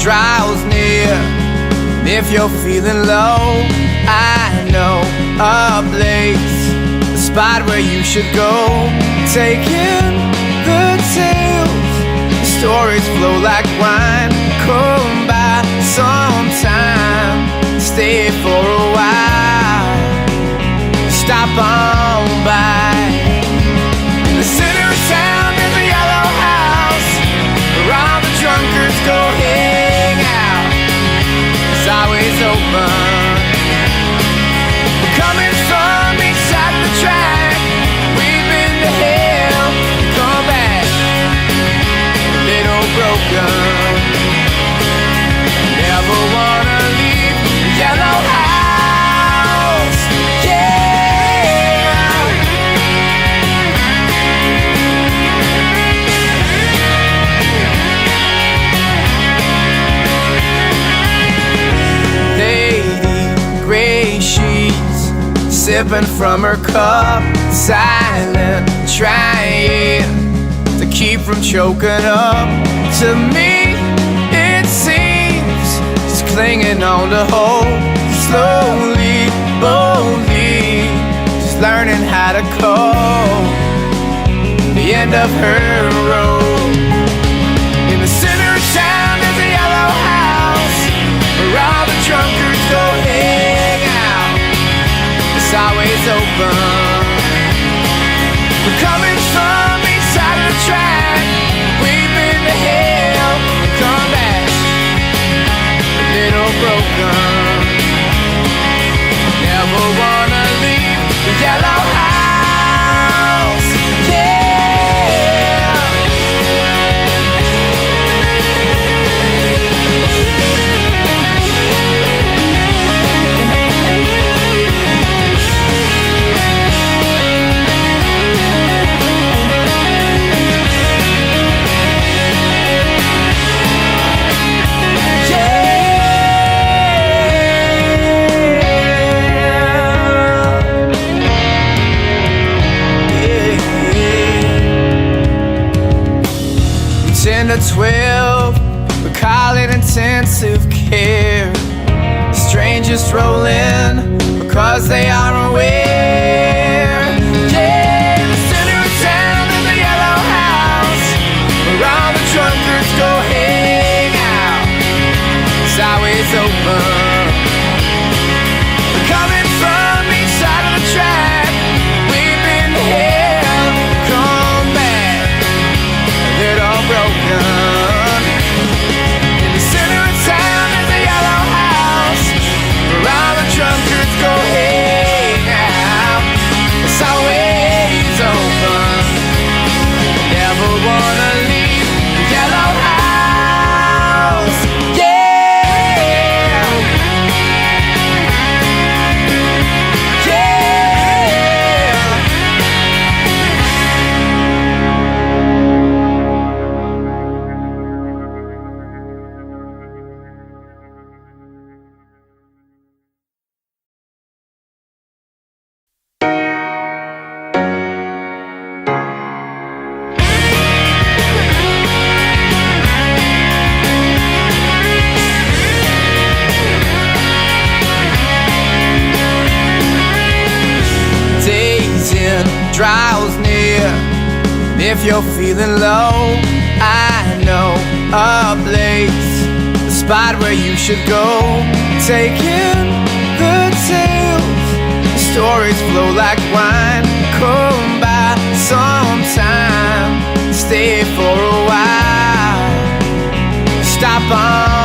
draws near. And if you're feeling low, I know a place, a spot where you should go. Take in the tales, the stories flow like wine. Come by sometime, stay for a while, stop on by. In the center of town there's a yellow house where all the drunkards go hang out. It's always open. We're coming from each side of the track. We've been to hell and come back a little broken. Never wanna leave the yellow house, yeah. Lady, gray sheets, sipping from her cup, silent, trying to keep from choking up. To me, it seems she's clinging on to hope. Slowly, boldly, she's learning how to cope. The end of her road. In the center of town there's a yellow house where all the drunkards go hang out. It's always open. We're coming from each side of the track. We've been to hell, come back a little broken. Never wanna leave the yellow house, yeah. To 12, we call it intensive care. Strangers stroll in because they are aware. Yeah, in the center of town there's a yellow house where all the drunkards go hang out. It's always open. We're coming from each side of the track. We've been to hell, come back a little broken. In the center of town there's a yellow house where all the drunkards go hang out. It's always open. Never wanna leave the yellow house, yeah. Draws near. And if you're feeling low, I know a place, a spot where you should go. Take in the tales, the stories flow like wine. Come by sometime, stay for a while, stop on